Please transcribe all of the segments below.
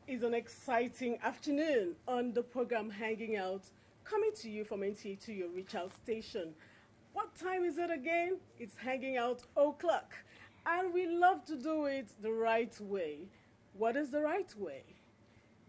is an exciting afternoon on the program Hanging Out, coming to you from NTA to your Reach Out station. What time is it again? It's Hanging Out o'clock. And we love to do it the right way. What is the right way?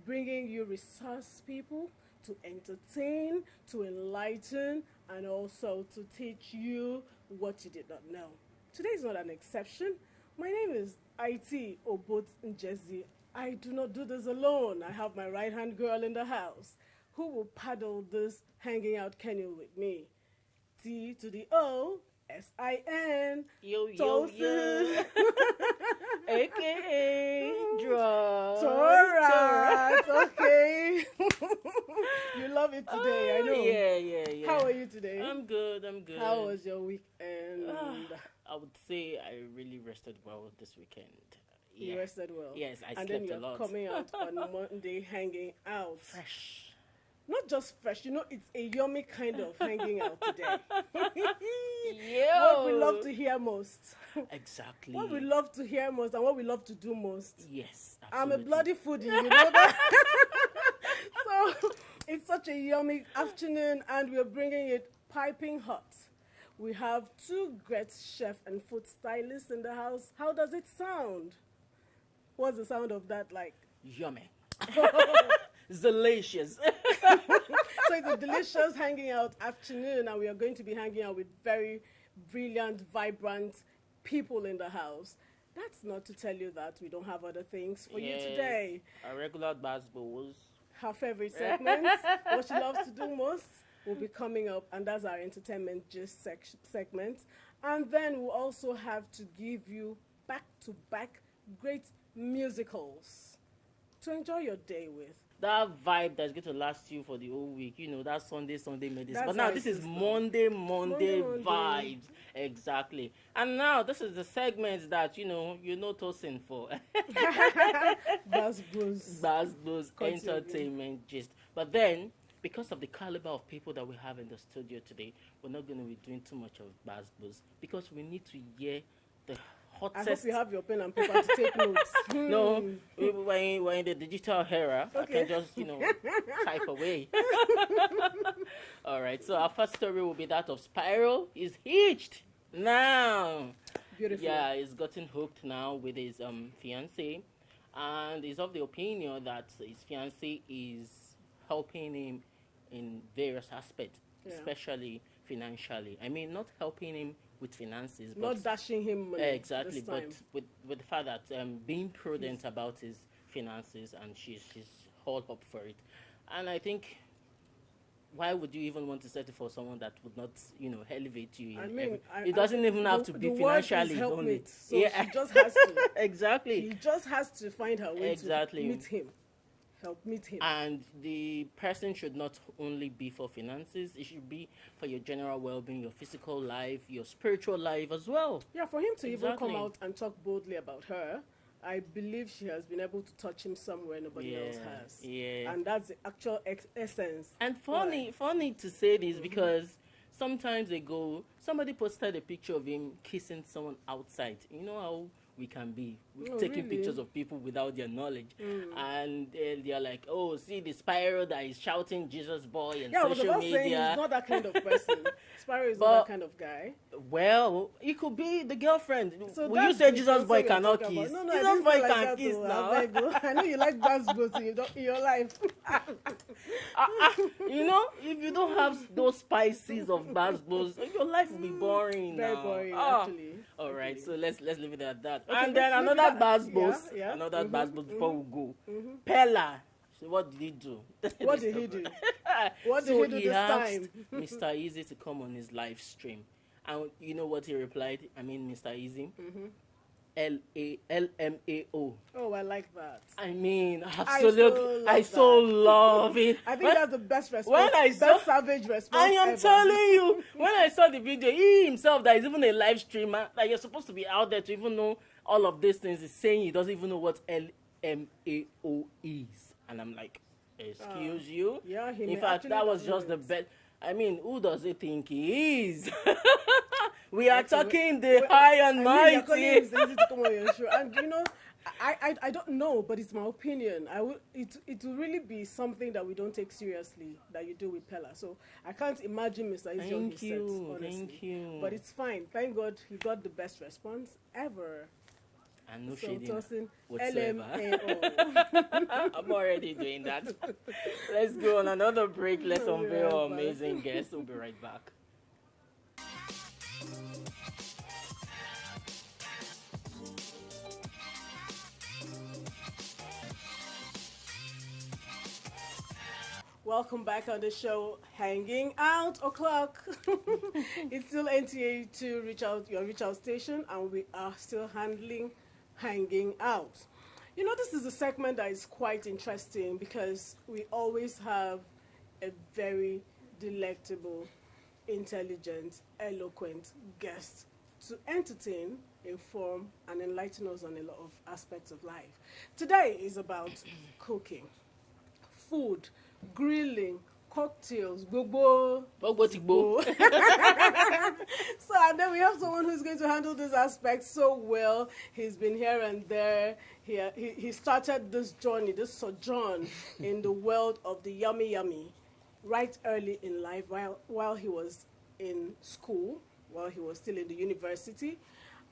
Bringing you resource people to entertain, to enlighten, and also to teach you what you did not know. Today is not an exception. My name is Ette Obot Njezi. I do not do this alone. I have my right-hand girl in the house who will paddle this hanging out canoe with me. T to the O, S-I-N. Yo, yo, yo. AKA Draw. Alright, okay. You love it today, I know. Yeah. How are you today? I'm good. How was your weekend? I would say I really rested well this weekend. You rested well? Yes, I and slept a lot. And then you're coming out on Monday hanging out. Fresh. Not just fresh, it's a yummy kind of hanging out today. Yo. What we love to hear most. Exactly. What we love to hear most and what we love to do most. Yes, absolutely. I'm a bloody foodie, you know that? So, it's such a yummy afternoon and we're bringing it piping hot. We have two great chef and food stylists in the house. How does it sound? What's the sound of that like? Yummy. Zeelicious. So it's a delicious hanging out afternoon and we are going to be hanging out with very brilliant, vibrant people in the house. That's not to tell you that we don't have other things for you today. Our regular basketballs. Her favorite segment, what she loves to do most, will be coming up, and that's our entertainment gist segment. And then we'll also have to give you back-to-back great musicals to enjoy your day with. That vibe that's going to last you for the whole week, that Sunday medicine. That's but now this is Monday vibes. Exactly. And now this is the segment that, you're not tossing for. Buzz Blues. Entertainment gist. But then, because of the caliber of people that we have in the studio today, we're not going to be doing too much of Buzz Blues because we need to hear the hottest. I hope you have your pen and paper to take notes. No, we're in the digital era. Okay. I can just, type away. All right, so our first story will be that of Spiral. He's hitched now. Beautiful. Yeah, he's gotten hooked now with his fiancée. And he's of the opinion that his fiancée is helping him in various aspects, especially financially. I mean, not helping him with finances, but not dashing him money. Exactly, but with the fact that being prudent about his finances, and she's all up for it. And I think, why would you even want to settle for someone that would not, elevate you? It doesn't even have to be financially only. So she just has to. Exactly. She just has to find her way to meet him. Meet him. And the person should not only be for finances, it should be for your general well-being, your physical life, your spiritual life as well. Yeah, for him to even come out and talk boldly about her, I believe she has been able to touch him somewhere nobody else has. Yeah. And that's the actual essence. And funny to say this because sometimes ago, somebody posted a picture of him kissing someone outside. You know how we can be taking pictures of people without their knowledge, and they're like, "Oh, see the Spiral that is shouting Jesus boy and social media." He's not that kind of person. Spiral is not that kind of guy. Well, it could be the girlfriend. So will you say Jesus boy cannot kiss? No, Jesus boy can kiss now. I know you like Buzz Blues in your life. If you don't have those spices of Buzz Blues, your life will be boring. Very boring, actually. All right, so let's leave it at that. Okay, and then another Buzz Blues, Buzz Blues before we go. Pella. So what did he do? What did he do? What did he do this time? Mr. Easy to come on his live stream. And you know what he replied? I mean, Mr. Easy. LALMAO. Oh, I like that. I mean, absolutely. I so love it. I think that's the best response. Best savage response. I am telling you, when I saw the video, he himself, that is even a live streamer, that you're supposed to be out there to even know all of these things, is saying he doesn't even know what LMAO is. And I'm like, excuse you? Yeah, in fact, that was just the best. I mean, who does he think he is? We are talking the high and mighty. It's easy to come on your show. And I don't know, but it's my opinion. It will really be something that we don't take seriously that you do with Pella. So I can't imagine Mr. Isiong his sets, honestly. Thank you. But it's fine. Thank God he got the best response ever. And no So shading tossing whatsoever. LMAO. I'm already doing that. Let's go on another break. Let's We'll be unveil right our back. amazing guests. We'll be right back. Welcome back on the show, Hanging Out O'Clock. It's still NTA to your reach out station, and we are still handling Hanging Out. You know, this is a segment that is quite interesting because we always have a very delectable, intelligent, eloquent guest to entertain, inform, and enlighten us on a lot of aspects of life. Today is about cooking, food, grilling, cocktails, gbogbo. So, and then we have someone who's going to handle this aspect so well. He's been here and there. He started this journey, this sojourn in the world of the yummy right early in life while he was in school, while he was still in the university.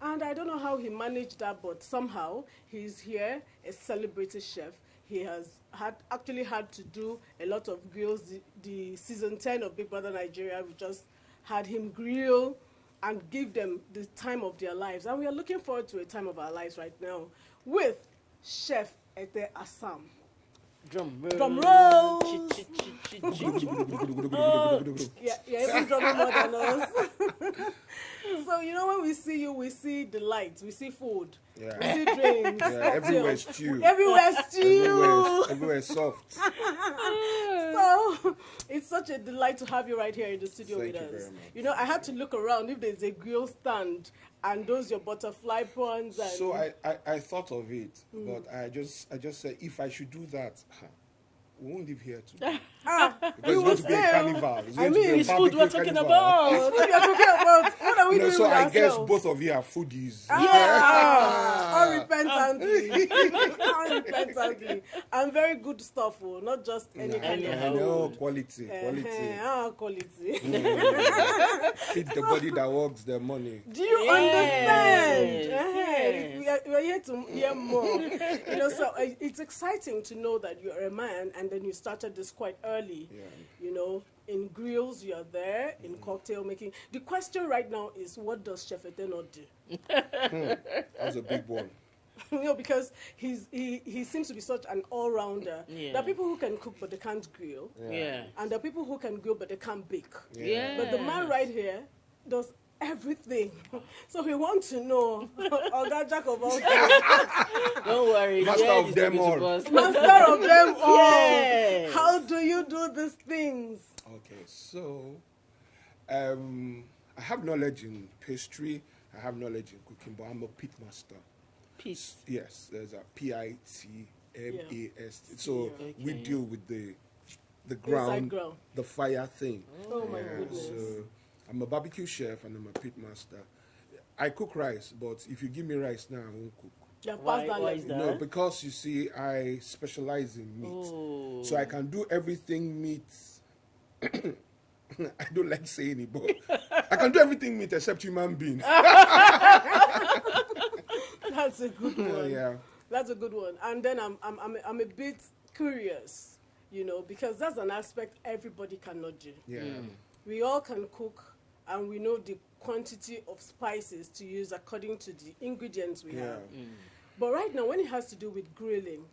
And I don't know how he managed that, but somehow he's here, a celebrated chef. He has actually had to do a lot of grills. The season 10 of Big Brother Nigeria, we just had him grill and give them the time of their lives. And we are looking forward to a time of our lives right now with Chef Ette Assam. Drum roll. Drum roll. Oh. Yeah, even drumming more than us. So, you know, when we see you, we see the lights, we see food, Yeah. we see drinks. Yeah, everywhere stew. Everywhere stew. Everywhere soft. So it's such a delight to have you right here in the studio Thank with you us. very much. You know, I had to look around if there's a grill stand and those your butterfly prawns and So I thought of it, but I just said if I should do that, we won't live here today. Because we it's will going to be a still. carnival. It's going to be a It's food we're barbecue talking carnival. about. What we are talking about? What are we doing So with I ourselves? guess both of you are foodies. Unrepentantly. Unrepentantly. And very good stuff, oh, not just any kind of I food. know, quality. Quality. Feed the body that works their money. Do you Yes. understand? Yes. We are here to hear more. You know, so it's exciting to know that you're a man and then you started this quite early. Yeah. You know, in grills you are there, in cocktail making. The question right now is, what does Chef Ette not do? That's a big one. You know, because he seems to be such an all-rounder. Yeah. There are people who can cook but they can't grill. Yeah. And there are people who can grill but they can't bake. Yeah. But the man right here does everything. So we want to know, Oga Jack of all trades, Don't worry. Master yeah, of it's them going to all. bust. master of them all. Yes. How do you do these things? Okay, so I have knowledge in pastry. I have knowledge in cooking, but I'm a pit master. Peace. Yes, there's a PITMAS. So Okay. we deal with the ground, ground. the fire thing. Oh my Yeah, goodness. so I'm a barbecue chef and I'm a pit master. I cook rice, but if you give me rice now, I won't cook. You have Why- passed that why level. is that? No, because you see, I specialize in meat. Oh. So I can do everything meat. I don't like saying it, but I can do everything meat except human being. That's a good one. Yeah. That's a good one. And then I'm a bit curious, you know, because that's an aspect everybody cannot do. Yeah. We all can cook, and we know the quantity of spices to use according to the ingredients we Yeah. have. But right now, when it has to do with grilling,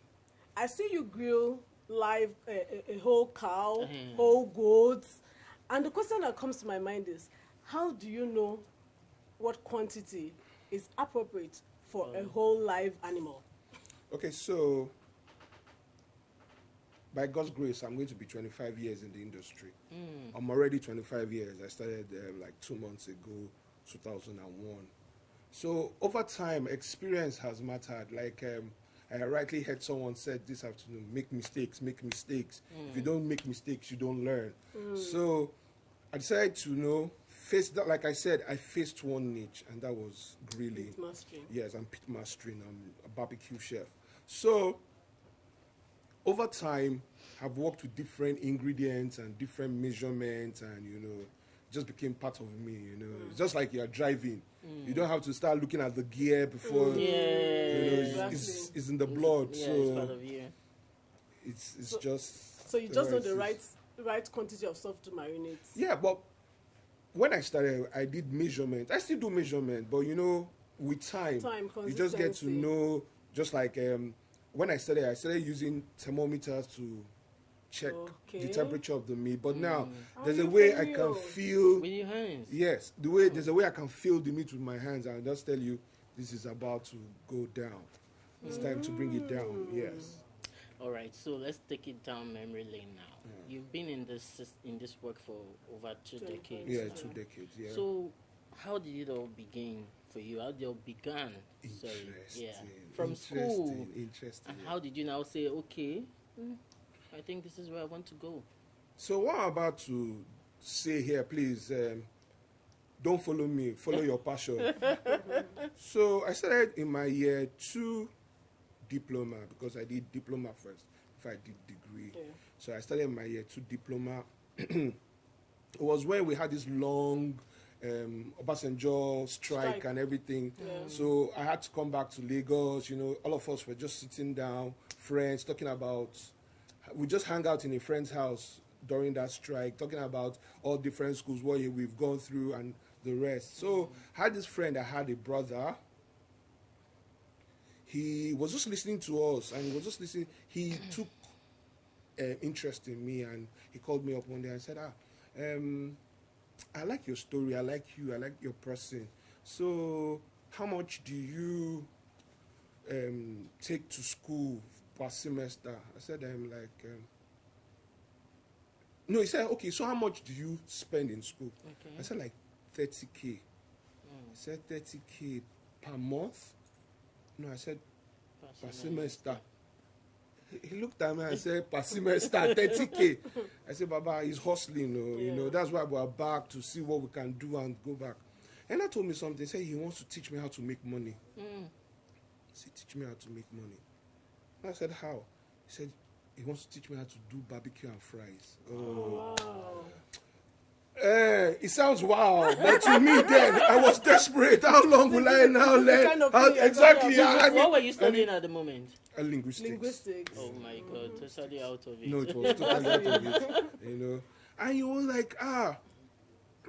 I see you grill live a whole cow, whole goats, and the question that comes to my mind is, how do you know what quantity is appropriate for a whole live animal? Okay, so by God's grace, I'm going to be 25 years in the industry. I'm already 25 years. I started like 2 months ago, 2001. So over time, experience has mattered. Like I rightly heard someone said this afternoon, make mistakes, make mistakes. If you don't make mistakes, you don't learn. So I decided to faced that, like I said, I faced one niche, and that was grilling. Pit mastering. Yes, I'm pit mastering. I'm a barbecue chef. So over time, I've worked with different ingredients and different measurements, and it just became part of me. It's just like you're driving. You don't have to start looking at the gear before. Exactly. It's in the blood. Yeah, so it's part of you. it's just. So you just know the right quantity of stuff to marinate. Yeah, but when I started, I did measurement. I still do measurement, but with time you just get to know. Just like when I started using thermometers to check the temperature of the meat. But now there's a way I can feel with your hands. Yes, there's a way I can feel the meat with my hands. I'll just tell you, this is about to go down. It's time to bring it down. Yes. All right, so let's take it down memory lane now. You've been in this work for over 2 decades. Yeah, now. 2 decades. Yeah. So, how did it all begin for you? How did it all began? From school. Interesting. And how did you now say, okay, I think this is where I want to go? So what I'm about to say here, please, don't follow me. Follow your passion. So I started in my year 2 diploma, because I did diploma first before I did degree. Yeah. So I started my year 2 diploma. It was when we had this long Obasanjo strike and everything. Yeah. So I had to come back to Lagos. All of us were just sitting down, friends, talking about. We just hang out in a friend's house during that strike, talking about all different schools, what we've gone through and the rest. So I had this friend that had a brother. He was just listening to us, and he was just listening. He took interest in me, and he called me up one day and said, I like your story, I like you, I like your person. So how much do you take to school per semester? I said, no, he said, okay, so how much do you spend in school? Okay. I said, like 30K. He said, 30K per month? No, I said, per semester. He looked at me and said, per semester, 30K. I said, Baba, he's hustling, that's why we're back to see what we can do and go back. And I told me something. He said he wants to teach me how to make money. He said, teach me how to make money. And I said, how? He said, he wants to teach me how to do barbecue and fries. Wow. It sounds wow, but to me then, I was desperate. How long will I now learn? Exactly. What were you studying at the moment? Linguistics. Oh my God, totally out of it. No, it was totally out of it. And you were like,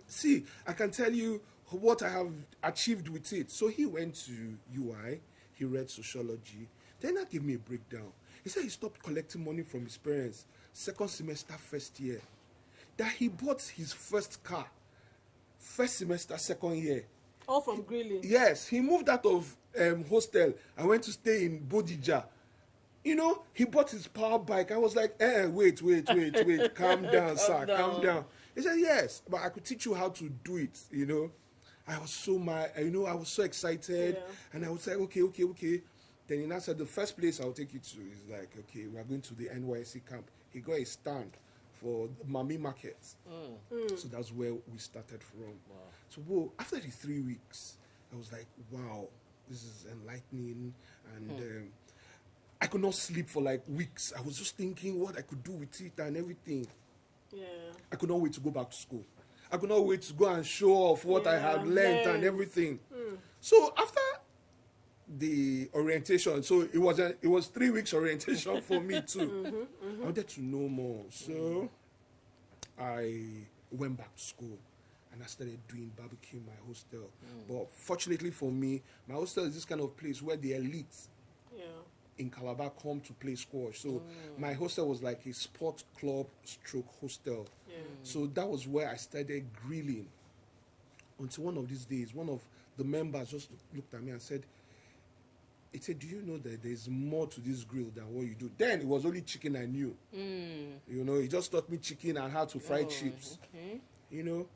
see, I can tell you what I have achieved with it. So he went to UI, he read sociology, then that gave me a breakdown. He said he stopped collecting money from his parents, 2nd semester, 1st year. That he bought his first car, 1st semester, 2nd year. All from grilling. Yes, he moved out of hostel and went to stay in Bodija. He bought his power bike. I was like, wait, calm down, sir, calm down. He said, yes, but I could teach you how to do it, I was so mad, I was so excited, and I was like, okay. Then he now said, the first place I'll take you to is like, okay, we're going to the NYSC camp. He got a stand for the Mami market. So that's where we started from. Wow. So after the 3 weeks, I was like, wow, this is enlightening. And I could not sleep for like weeks. I was just thinking what I could do with it and everything. Yeah. I could not wait to go back to school. I could not wait to go and show off what I had learned and everything. So after the orientation, so it was 3 weeks orientation for me too. I wanted to know more, so I went back to school and I started doing barbecue in my hostel. But fortunately for me, my hostel is this kind of place where the elite in Calabar come to play squash. So my hostel was like a sport club stroke hostel. So that was where I started grilling. Until one of these days, one of the members just looked at me and said, he said, do you know that there's more to this grill than what you do? Then it was only chicken I knew. He just taught me chicken and how to fry chips. Okay. It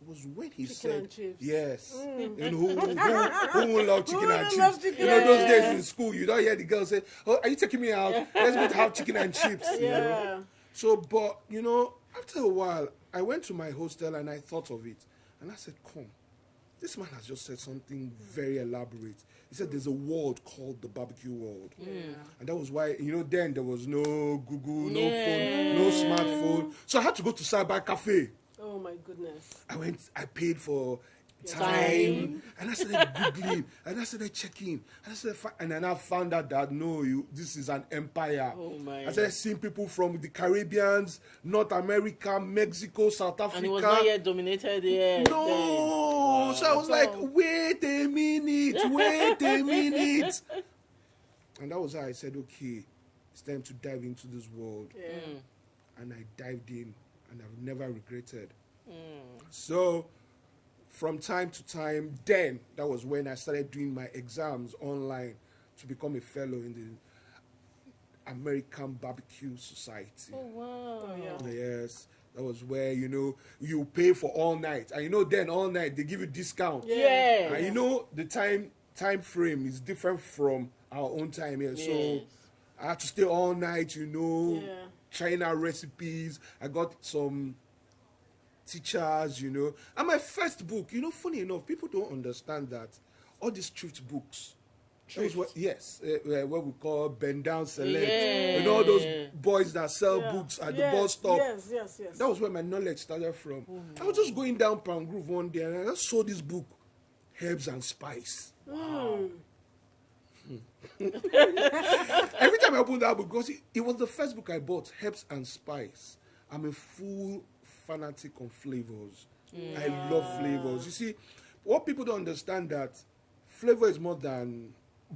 was when he Chicken said, and chips. yes. Who will love chicken and chips? Those days in school, you don't hear the girl say, oh, are you taking me out? Let's go to have chicken and chips. So, but, after a while, I went to my hostel and I thought of it. And I said, come. This man has just said something very elaborate. He said there's a world called the barbecue world. And that was why, then there was no Google, no phone, no smartphone. So I had to go to cyber cafe. Oh my goodness. I paid for time. And I started Googling. And I started checking. And then I found out that, this is an empire. Oh my. I started seeing people from the Caribbean, North America, Mexico, South Africa. And it was not yet dominated yet. No. Wow. So I was like, wait a minute. And that was how I said, okay, it's time to dive into this world. And I dived in, and I've never regretted. So from time to time, then that was when I started doing my exams online to become a fellow in the American Barbecue Society. Oh, wow. Oh, yeah. Yes. That was where, you pay for all night. And then all night, they give you discount. Yeah. And the time frame is different from our own time here. Yes. So I had to stay all night, trying out recipes. I got some teachers, And my first book, funny enough, people don't understand that all these thrift books, that was what we call bend down select, and all those boys that sell books at the bus stop. Yes. That was where my knowledge started from. I was just going down Palm Grove one day and I just saw this book, Herbs and Spice. Wow. Every time I opened that book, because it was the first book I bought, Herbs and Spice. I'm a full fanatic on flavors. I love flavors. You see, what people don't understand that flavor is more than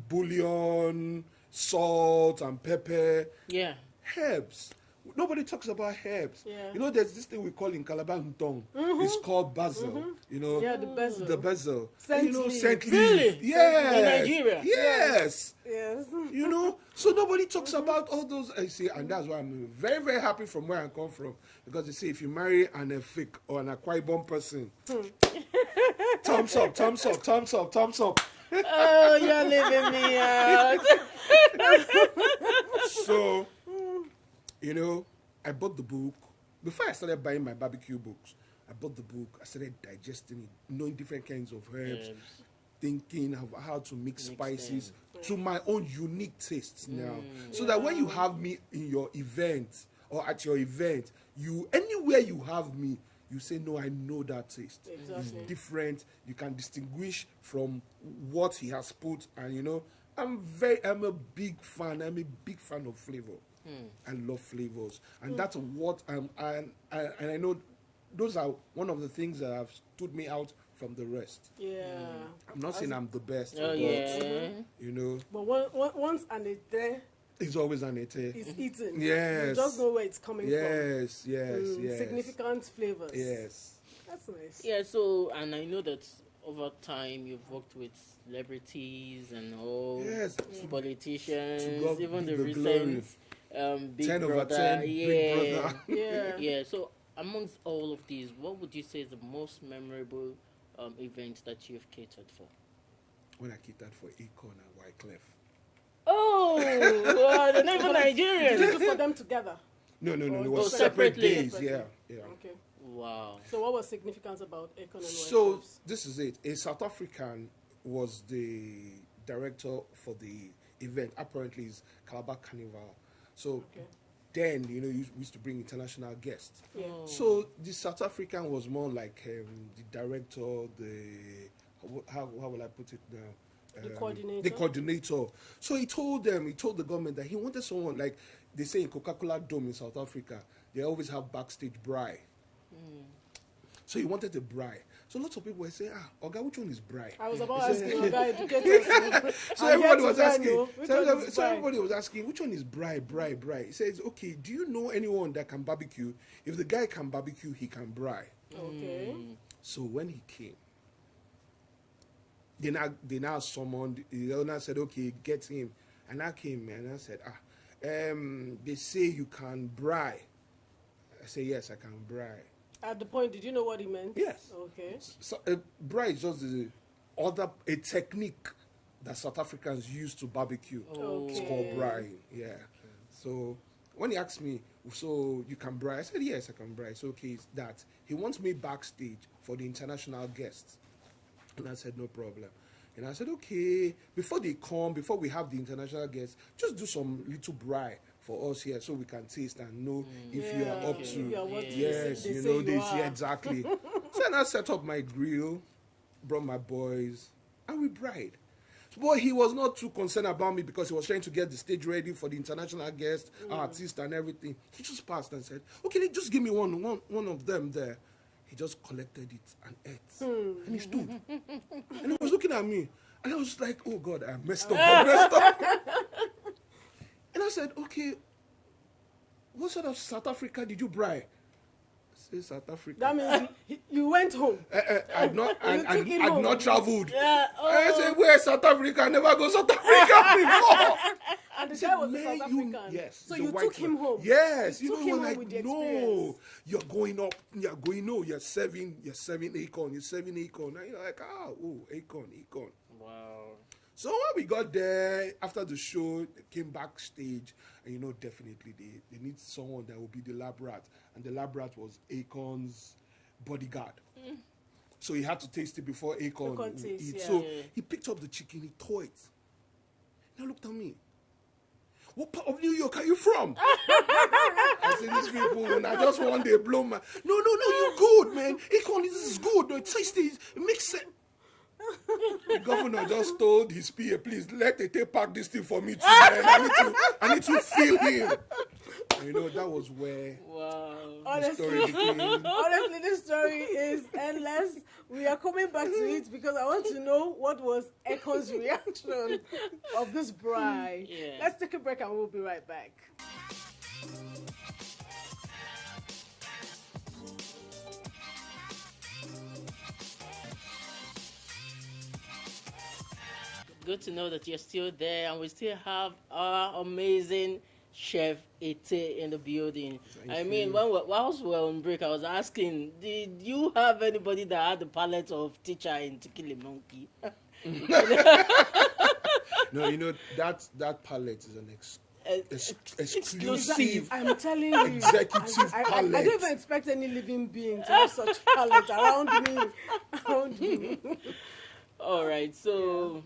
bouillon, salt, and pepper. Yeah. Herbs. Nobody talks about herbs. Yeah. There's this thing we call in Calabar Ntong. It's called basil. Yeah, the basil. The basil. Scent And, leaf. scent leaf. Really? Yes. In Nigeria? Yes. Yes. So nobody talks about all those. I see, and that's why I'm very, very happy from where I come from. Because they say if you marry an Efik or an Akwa Ibom person, thumbs up, thumbs up, thumbs up, thumbs up. Oh, you're leaving me out. So, I bought the book. Before I started buying my barbecue books, I bought the book. I started digesting it, knowing different kinds of herbs, thinking of how to mix spices to my own unique tastes now. So that when you have me in your event or at your event, anywhere you have me, you say, no, I know that taste. It's different. You can distinguish from what he has put. And, I'm a big fan. I'm a big fan of flavor. I love flavors. And that's what and I know those are one of the things that have stood me out from the rest. Yeah. I'm not saying I'm the best. Oh, but, yeah. But once and it's there, it's always an Ette. it's eaten. Yes. You just know where it's coming from. Yes. Significant flavors. Yes. That's nice. Yeah, so, and I know that over time you've worked with celebrities and all, politicians, even the recent Big 10 Brother. over 10, Big Brother. Yeah, so amongst all of these, what would you say is the most memorable event that you've catered for? When I catered for Akon and Wyclef. Oh, well, they're not even Nigerian. Did you do for them together? No. It Oh, was separate separately. days. Yeah. Okay. Wow. So what was significant about Akon and So Wyclef? this is it. A South African was the director for the event. Apparently, it's Calabar Carnival. So then, we used to bring international guests. Yeah. So the South African was more like the director, how will I put it now? The coordinator. The coordinator. So he told the government that he wanted someone like they say in Coca-Cola Dome in South Africa, they always have backstage braai. So he wanted a braai. So lots of people were saying, Oga, which one is braai? I was about asking Oga, educate us. So everybody was asking. So Everybody was asking, which one is braai? He says, okay, do you know anyone that can barbecue? If the guy can barbecue, he can braai. Okay. So when he came, they now summoned, the owner said, okay, get him. And I came and I said, they say you can braai. I say, yes, I can braai. At the point, did you know what he meant? Yes. Okay. So, braai is just a technique that South Africans use to barbecue. Okay. It's called braai. Yeah. So when he asked me, so you can braai? I said, yes, I can braai. So okay, it's that. He wants me backstage for the international guests. And I said, no problem. And I said, okay, before they come, before we have the international guests, just do some little braai for us here so we can taste and know if you are up to, yes, you know this, yeah, exactly. So then I set up my grill, brought my boys, and we braaied. But he was not too concerned about me because he was trying to get the stage ready for the international guest, artist, and everything. He just passed and said, okay, just give me one of them there. He just collected it and ate. And he stood. And he was looking at me. And I was just like, oh, God, I messed up. And I said, okay, what sort of South Africa did you braai? Say South Africa. That means you went home. I'd not traveled. Yeah. I said, where's South Africa? I never go South Africa before. And the guy was a South African. Yes. So you took him home. Yes. You took him home with the experience. You're going up. You're going, no, you're serving acorn. You're serving acorn. And you're like, acorn. Wow. So when we got there, after the show, they came backstage, and definitely they need someone that will be the lab rat. And the lab rat was Acorn's bodyguard. So he had to taste it before Acorn would eat. Yeah. So he picked up the chicken, he tore it. Now looked at me. What part of New York are you from? I said, these people, when I just one day blow my... No, you're good, man. Acorn, this is good. It tastes it. It makes sense. The governor just told his PA, please let Ette pack this thing for me too, man. I need to feel him. And that was where the story became. Honestly, this story is endless. We are coming back to it because I want to know what was Acorn's reaction of this braai. Yeah. Let's take a break and we'll be right back. Good to know that you're still there, and we still have our amazing chef Ette in the building. Whilst we were on break, I was asking, did you have anybody that had the palate of teacher in To Kill a Monkey? No, that palette is an exclusive. I'm telling you, executive palette. I don't even expect any living being to have such palette around me. All right, so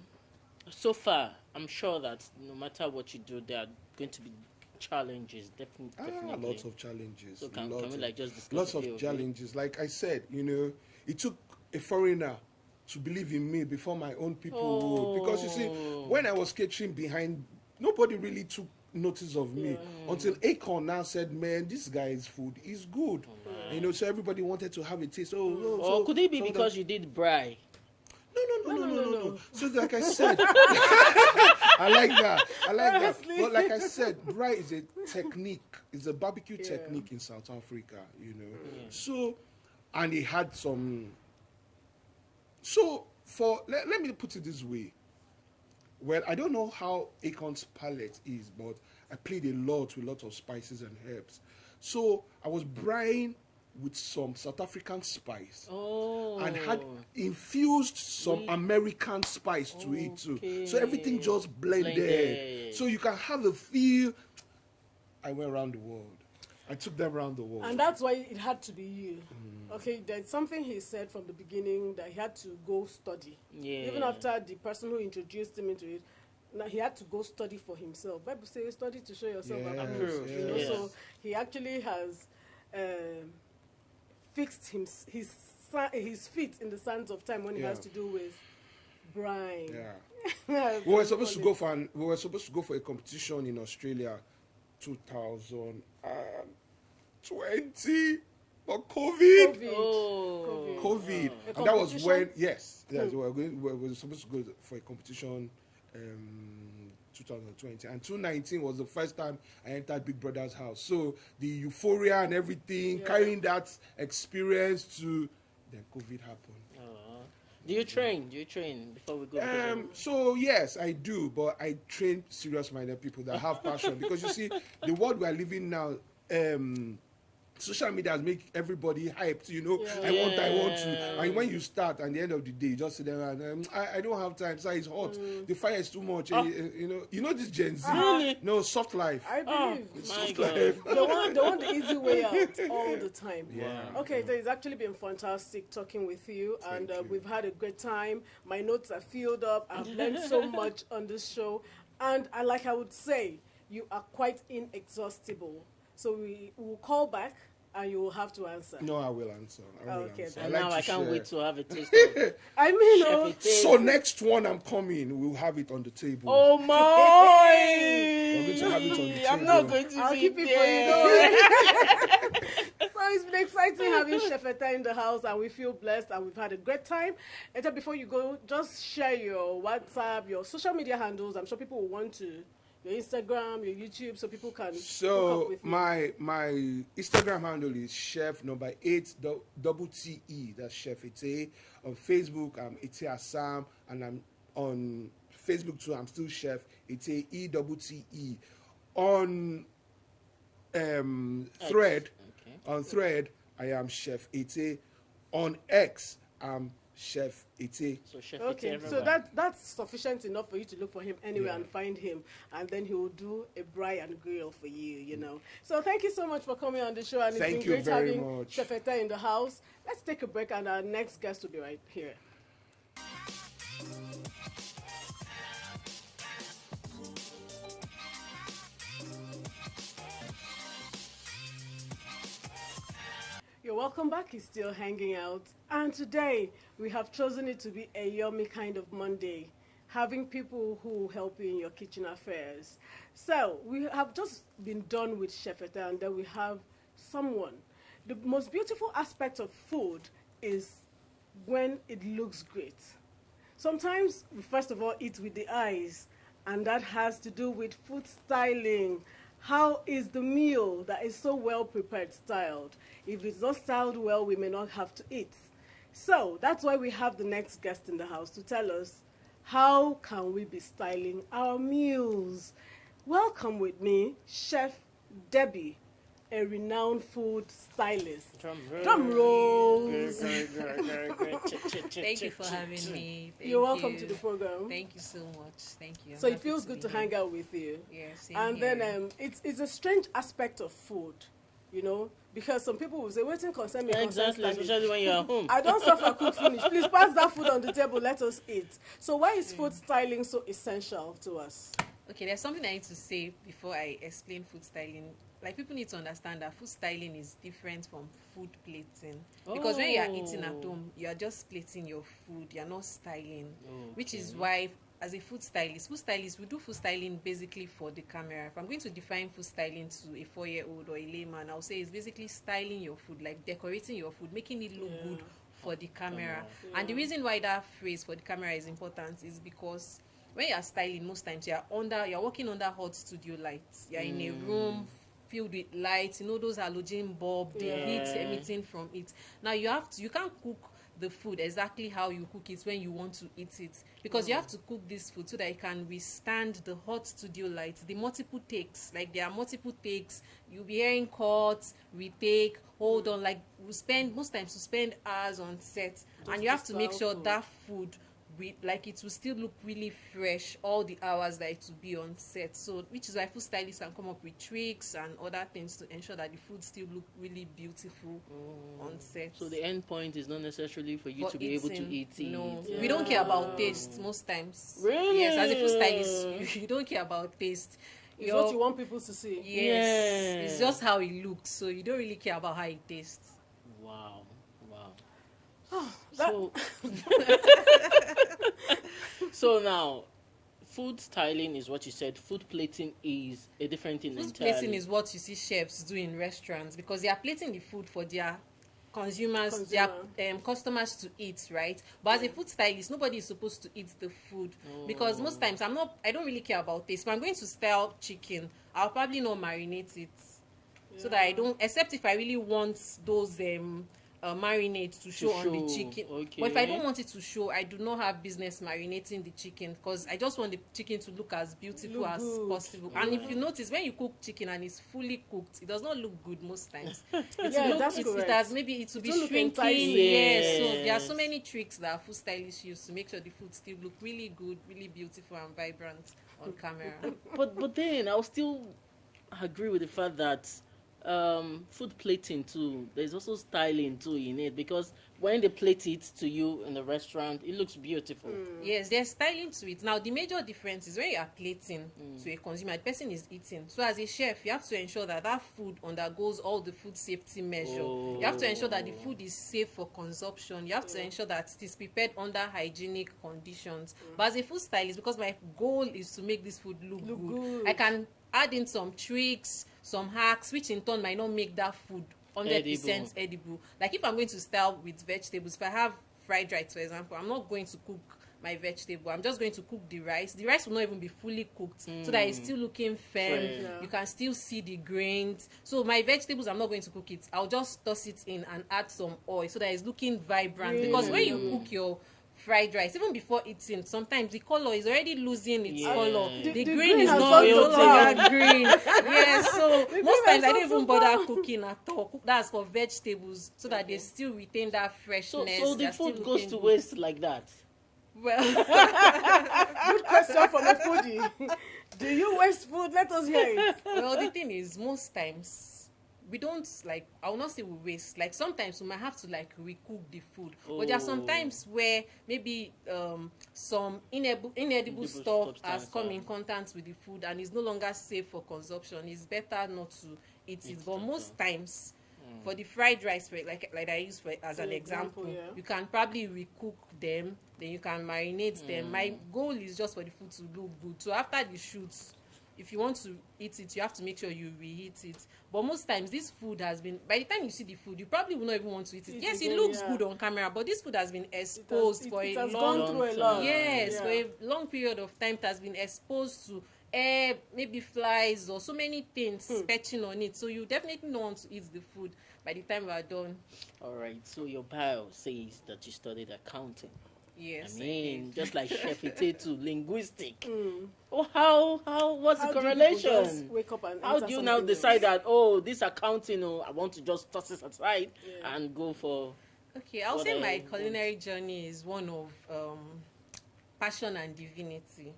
far, I'm sure that no matter what you do, there are going to be challenges, definitely. Lots of challenges. So can we just discuss lots of challenges. Like I said, it took a foreigner to believe in me before my own people would. Because you see, when I was catering behind, nobody really took notice of me until Acorn now said, man, this guy's food is good. So everybody wanted to have a taste. Could it be because you did braai? No. So like I said, I like that. Honestly. But like I said, braai is a technique. It's a barbecue technique in South Africa, So, and it had some... So, let me put it this way. Well, I don't know how Acorn's palate is, but I played a lot with a lot of spices and herbs. So, I was braaiing with some South African spice and had infused some American spice to it too. So everything just blended. So you can have a feel. I went around the world. I took them around the world. And that's why it had to be you. Okay, there's something he said from the beginning that he had to go study. Yeah. Even after the person who introduced him into it, now he had to go study for himself. Bible says study to show yourself approved. Yes. So he actually has fixed his feet in the sands of time when it has to do with brine. We were supposed to go for a competition in Australia, 2020, but COVID. And that was when we were supposed to go for a competition. 2020 and 2019 was the first time I entered Big Brother's house. So the euphoria and everything, carrying that experience to then COVID happened. Do you train before we go? So yes, I do, but I train serious-minded people that have passion because you see, the world we are living now, social media has make everybody hyped, you know. Yeah. I want to. And when you start, at the end of the day, you just sit there and I don't have time. So it's hot. The fire is too much. You know this Gen Z. Really? No, soft life. I believe. My Soft God. life. They want the easy way out all the time. Yeah. Okay, so it's actually been fantastic talking with you, and Thank you. we've had a great time. My notes are filled up. I've learned so much on this show, and I would say, you are quite inexhaustible. So we will call back, and you will have to answer. No, I will answer. Okay, answer. And like now to I can't share. wait to have a taste of I mean, Chef oh, Ette. So next one I'm coming, we'll have it on the table. Oh my! We're going to have it on the I'm table. not going to I'll be keep it there. for you. So it's been exciting having Chef Ette in the house, and we feel blessed, and we've had a great time. Ette, before you go, just share your WhatsApp, your social media handles. I'm sure people will want to, your Instagram, your YouTube, so people can hook up So with you. my Instagram handle is chef number 8 double TE. That's Chef Ette. On Facebook, I'm Ette Assam, and I'm on Facebook too. I'm still Chef Ette ETTE. On Thread, Okay. on Thread, I am Chef Ette. On X, I'm Chef Ette. So Chef Okay, Ette so everywhere. that's sufficient enough for you to look for him anywhere Yeah. and find him, and then he will do a braai and grill for you, you know. So thank you so much for coming on the show, and Thank it's you been great very having much. Chef Ette in the house. Let's take a break, and our next guest will be right here. You're welcome back. He's still hanging out. And today, we have chosen it to be a yummy kind of Monday, having people who help you in your kitchen affairs. So, we have just been done with Chef Ette, and then we have someone. The most beautiful aspect of food is when it looks great. Sometimes, we first of all eat with the eyes, and that has to do with food styling. How is the meal that is so well prepared styled? If it's not styled well, we may not have to eat. So that's why we have the next guest in the house to tell us how can we be styling our meals. Welcome with me, Chef Debby, a renowned food stylist. Drum rolls. Thank you for having me. Thank You're welcome you. to the program. Thank you so much. Thank you. I'm So it happy feels good be to here. hang out with you. Yes. And then it's a strange aspect of food, you know, because some people will say, waiting concern me. concern Exactly, styling." especially when you're at home. I don't suffer cook finish. Please pass that food on the table. Let us eat. So why is food styling so essential to us? Okay, there's something I need to say before I explain food styling. Like, people need to understand that food styling is different from food plating. Because when you are eating at home, you are just plating your food. You are not styling. Which is why, as a food stylist, we do food styling basically for the camera. If I'm going to define food styling to a 4-year-old or a layman, I'll say it's basically styling your food, like decorating your food, making it look good for the camera. And the reason why that phrase for the camera is important is because when you are styling, most times you're working under hot studio lights. You're in a room filled with lights, you know, those halogen bulb, the heat emitting from it. Now you can't cook the food exactly how you cook it when you want to eat it, because you have to cook this food so that it can withstand the hot studio lights, the multiple takes. Like, there are multiple takes, you'll be hearing cuts, retake, hold on. Like, most times we spend hours on set, and you have to make sure that food, like, it will still look really fresh all the hours that it will be on set. So which is why food stylists can come up with tricks and other things to ensure that the food still look really beautiful on set. So the end point is not necessarily for you For to be able to eating, eat it. no, we don't care about taste most times. Really? Yes, as a food stylist, you don't care about taste. It's what you want people to see. Yes, it's just how it looks, so you don't really care about how it tastes. Wow. That- So now, food styling is what you said. Food plating is a different thing Food entirely. plating is what you see chefs do in restaurants, because they are plating the food for their consumers, their customers to eat, right? But as a food stylist, nobody is supposed to eat the food, because most times I don't really care about taste. If I'm going to style chicken, I'll probably not marinate it, so that I don't, except if I really want those marinade to show on the chicken. Okay. But if I don't want it to show, I do not have business marinating the chicken, because I just want the chicken to look as beautiful as possible. And if you notice, when you cook chicken and it's fully cooked, it does not look good most times. It has maybe it will be shrinking. Yes. So there are so many tricks that food stylists use to make sure the food still look really good, really beautiful and vibrant on camera. But then I'll still agree with the fact that food plating too, there's also styling too in it, because when they plate it to you in the restaurant, it looks beautiful. Yes, there's styling to it. Now the major difference is when you are plating to a consumer, the person is eating. So as a chef, you have to ensure that that food undergoes all the food safety measures. You have to ensure that the food is safe for consumption. You have to ensure that it is prepared under hygienic conditions. But as a food stylist, because my goal is to make this food look good, I can add in some tricks, some hacks, which in turn might not make that food 100% edible. Like if I'm going to style with vegetables, if I have fried rice, for example, I'm not going to cook my vegetable. I'm just going to cook the rice. The rice will not even be fully cooked, so that it's still looking firm. You can still see the grains. So my vegetables, I'm not going to cook it. I'll just toss it in and add some oil so that it's looking vibrant. Because when you cook your fried rice, even before eating, sometimes the color is already losing its color. The green is not no longer green. Yes, so most times I don't even bother cooking at all. That's for vegetables, so that they still retain that freshness. So the food goes to waste like that? Well, Good question from a foodie. Do you waste food? Let us hear it. well, the thing is, most times we don't, like, I will not say we waste. Like sometimes we might have to like recook the food, but there are some times where maybe some inedible stuff has come in contact with the food and is no longer safe for consumption. It's better not to eat it. But most times, for the fried rice, like I use for as an example, you can probably recook them, then you can marinate them. My goal is just for the food to look good. So after the shoot, if you want to eat it, you have to make sure you reheat it. But most times, this food has been, by the time you see the food, you probably will not even want to eat it. Yes, it looks good on camera, but this food has been exposed for a long time. Yes, for a long period of time. It has been exposed to air, maybe flies or so many things perching on it. So you definitely don't want to eat the food by the time we are done. All right. So your bio says that you studied accounting. Yes, I mean, just like Chef Ette to linguistic. Oh, what's the correlation? Wake up and how do you now decide that, this accounting, I want to just toss it aside and go for... Okay, I'll say my culinary journey is one of passion and divinity.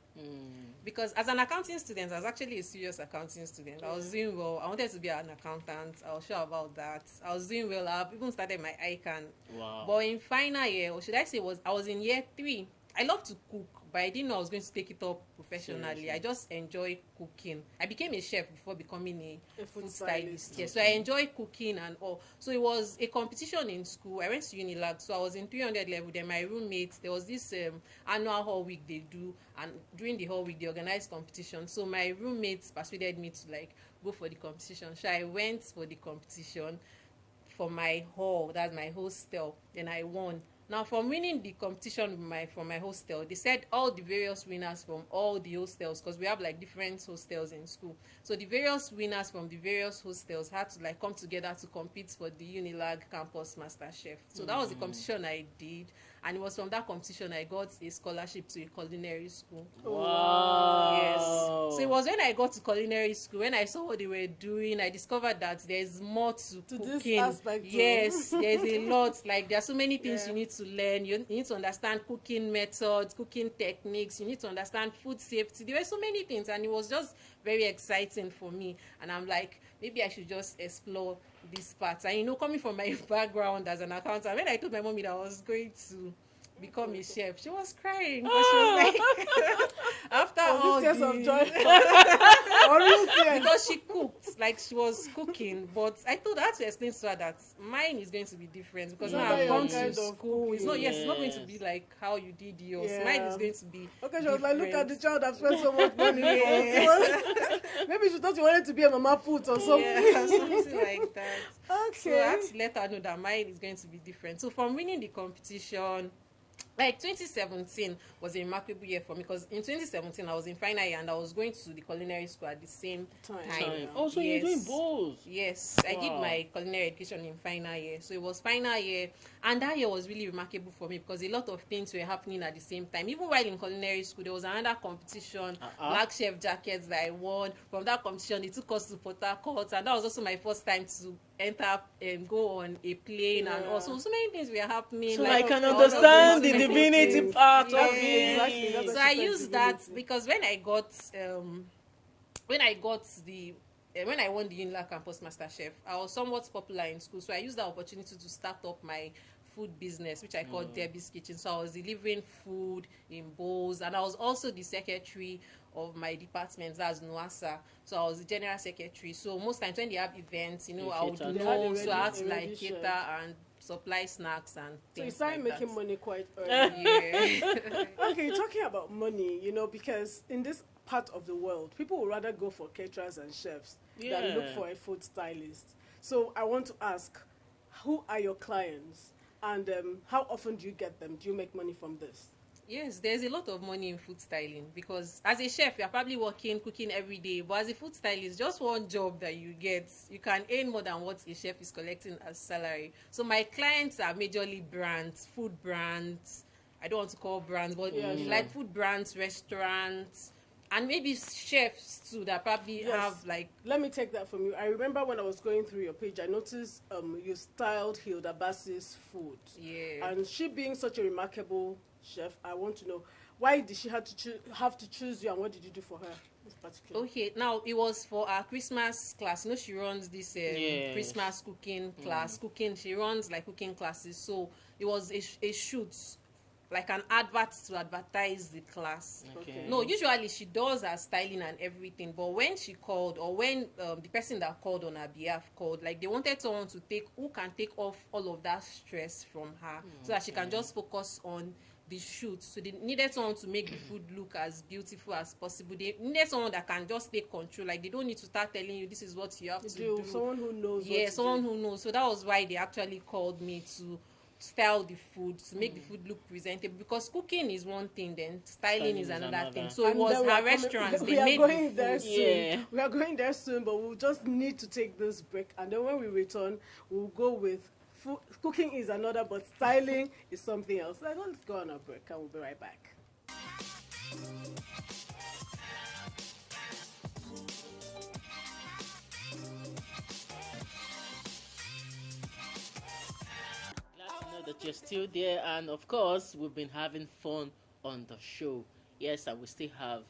Because as an accounting student, I was actually a serious accounting student. I was doing well. I wanted to be an accountant. I was sure about that. I was doing well. I've even started my ICANN. Wow. But in final year, or should I say, I was in year 3. I love to cook, but I didn't know I was going to take it up professionally. Seriously? I just enjoy cooking. I became a chef before becoming a food stylist. Yes, so I enjoy cooking and all. So it was a competition in school. I went to Unilag, so I was in 300 level. Then my roommates, there was this annual hall week they do, and during the hall week they organized competition. So my roommates persuaded me to like go for the competition. So I went for the competition for my hall, that's my hostel. Then I won. Now, from winning the competition from my hostel, they said all the various winners from all the hostels, because we have like different hostels in school. So the various winners from the various hostels had to like come together to compete for the Unilag Campus Master Chef. So that was the competition I did, and it was from that competition I got a scholarship to a culinary school. Wow. Yes. So it was when I got to culinary school, when I saw what they were doing, I discovered that there's more to cooking. This aspect. Yes, there's a lot. Like there are so many things you need to learn. You need to understand cooking methods, cooking techniques. You need to understand food safety. There were so many things, and it was just very exciting for me. And I'm like, maybe I should just explore this part. And coming from my background as an accountant, when I told my mommy that I was going to become a chef, she was crying, because she was like, after all tears of joy, because she cooked, like she was cooking. But I told her to explain to her that mine is going to be different, because now I've gone to school. It's not it's not going to be like how you did yours. Mine is going to be she was like, look at the child I've spent so much money for. Maybe she thought you wanted to be a mama put or something. Yeah, something like that. Okay. So I had to let her know that mine is going to be different. So from winning the competition, like 2017 was a remarkable year for me, because in 2017 I was in final year and I was going to the culinary school at the same time. Oh, so you're doing both? Yes, I did my culinary education in final year, so it was final year, and that year was really remarkable for me because a lot of things were happening at the same time. Even while in culinary school, there was another competition, Black Chef Jackets, that I won. From that competition, they took us to Port Harcourt, and that was also my first time to enter and go on a plane, and also so many things were happening. So like, I can understand the divinity part of it. Exactly. So I used that because when I got when I won the Unilag Campus Master Chef, I was somewhat popular in school, so I used that opportunity to start up my food business, which I called Debbie's Kitchen. So I was delivering food in bowls, and I was also the secretary of my department, that's NUASA. So I was the general secretary. So most times when they have events, I would know, so I had to like cater and supply snacks and things. So you started like making money quite early. Yeah. Okay, talking about money, because in this part of the world, people would rather go for caterers and chefs than look for a food stylist. So I want to ask, who are your clients, and how often do you get them? Do you make money from this? Yes, there's a lot of money in food styling, because as a chef, you're probably cooking every day. But as a food stylist, just one job that you get, you can earn more than what a chef is collecting as salary. So my clients are majorly brands, food brands. I don't want to call brands, but like food brands, restaurants, and maybe chefs too that probably have like... Let me take that from you. I remember when I was going through your page, I noticed you styled Hilda Bassey's food. Yeah. And she being such a remarkable chef, I want to know, why did she have to choose you, and what did you do for her in particular? Okay, now it was for our Christmas class. She runs this Christmas cooking class. She runs like cooking classes. So it was a shoot, like an advert to advertise the class. Okay. No, usually she does her styling and everything, but when she called, or when the person that called on her behalf called, like they wanted someone who can take off all of that stress from her, so that she can just focus on the shoot. So they needed someone to make the food look as beautiful as possible. They needed someone that can just take control. Like they don't need to start telling you this is what you have to do. Someone who knows. Yeah, someone who knows. So that was why they actually called me to style the food, to make the food look presentable, because cooking is one thing, then styling is another thing. So it was her restaurants. They made the food. We are going there soon, but we'll just need to take this break, and then when we return, we'll go with food. Cooking is another, but styling is something else. Let's go on a break, and we'll be right back. That you're still there, and of course we've been having fun on the show. Yes, I will still have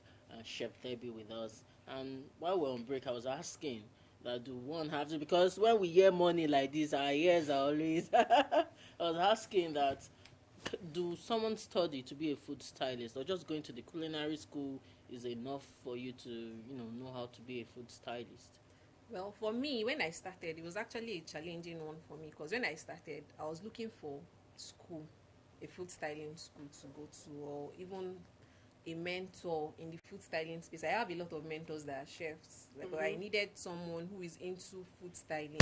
Chef Debby with us, and while we're on break I was asking that do one have to, because when we hear money like this our ears are always I was asking that, do someone study to be a food stylist, or just going to the culinary school is enough for you to know how to be a food stylist? Well, for me, when I started, it was actually a challenging one for me, because when I started, I was looking for school, a food styling school to go to, or even a mentor in the food styling space. I have a lot of mentors that are chefs. But I needed someone who is into food styling.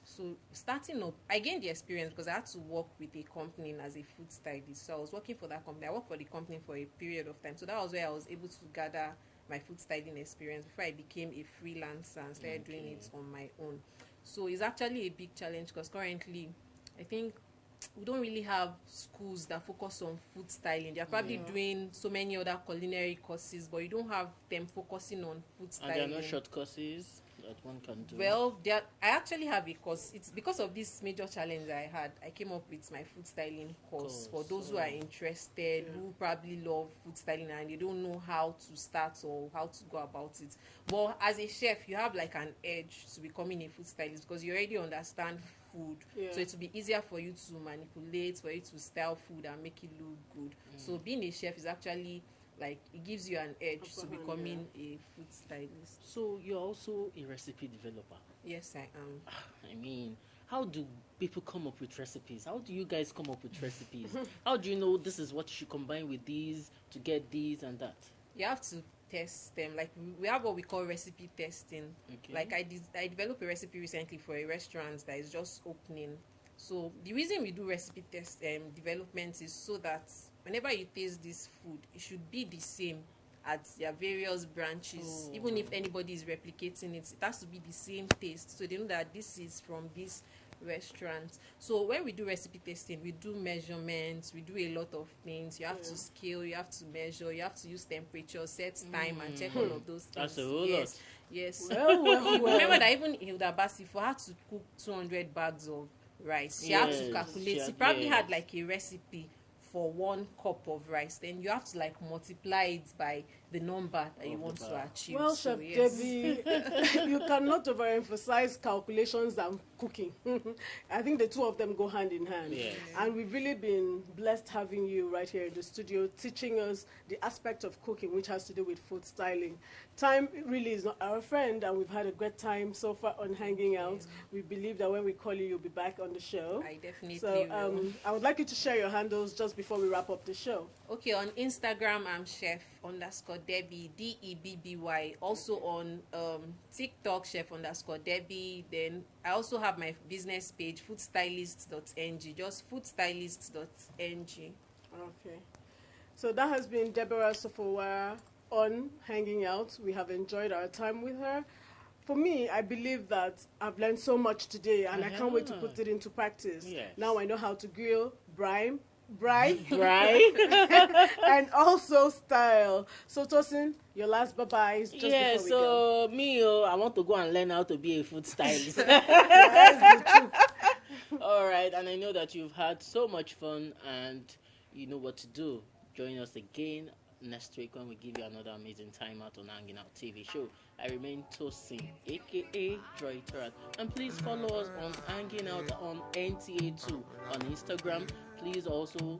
So starting up, I gained the experience because I had to work with a company as a food stylist. So I was working for that company. I worked for the company for a period of time. So that was where I was able to gather my food styling experience before I became a freelancer and started doing it on my own. So it's actually a big challenge, because currently I think we don't really have schools that focus on food styling. They're probably doing so many other culinary courses, but you don't have them focusing on food styling. And there are no short courses that one can do? Well, I actually have a course. It's because of this major challenge I had, I came up with my food styling course for those who are interested, who probably love food styling and they don't know how to start or how to go about it. But as a chef, you have like an edge to becoming a food stylist, because you already understand food, so it will be easier for you to manipulate, for you to style food and make it look good. So being a chef is actually like, it gives you an edge to becoming a food stylist. So you're also a recipe developer? Yes, I am. I mean, how do people come up with recipes? How do you guys come up with recipes? How do you know this is what you should combine with these to get these and that? You have to test them. Like, we have what we call recipe testing. Like I developed a recipe recently for a restaurant that is just opening. So the reason we do recipe test development is so that whenever you taste this food, it should be the same at their various branches. Even if anybody is replicating it, it has to be the same taste, so they know that this is from this restaurant. So when we do recipe testing, we do measurements, we do a lot of things. You have to scale, you have to measure, you have to use temperature, set time, and check all of those things. That's a whole lot. Yes. Well. Remember that even Hilda Basi, for her to cook 200 bags of rice, she had to Yes, calculate. She probably had like a recipe for 1 cup of rice. Then you have to like multiply it by the number that you want to achieve. Well, so, Chef yes. Debbie, you cannot overemphasize calculations and cooking. I think the two of them go hand in hand. Yes. And we've really been blessed having you right here in the studio, teaching us the aspect of cooking, which has to do with food styling. Time really is not our friend, and we've had a great time so far on Hanging Out. We believe that when we call you, you'll be back on the show. I definitely So will. I would like you to share your handles just before we wrap up the show. Okay, on Instagram, I'm chef_Debby, Debby. Also on TikTok, chef_Debby. Then I also have my business page, foodstylist.ng, just foodstylist.ng. Okay. So that has been Deborah Sofowora on Hanging Out. We have enjoyed our time with her. For me, I believe that I've learned so much today, and I can't wait to put it into practice. Yes. Now I know how to grill, brine, Right? and also style. So Tosin, your last bye-byes just Yeah, before we go. so me, I want to go and learn how to be a food stylist. That's the truth. All right, and I know that you've had so much fun and you know what to do. Join us again next week when we give you another amazing time out on Hanging Out TV show. I remain Tosin, aka Joy Torat, and please follow us on Hanging Out on NTA2 on Instagram. Please also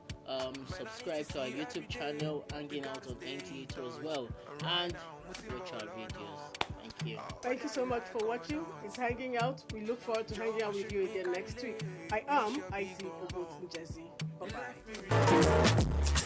subscribe to our YouTube channel, Hanging Out on NTA2 as well, and watch our videos. Thank you. Thank you so much for watching. It's Hanging Out. We look forward to hanging out with you again next week. I am IT Obotunjezi. Bye-bye.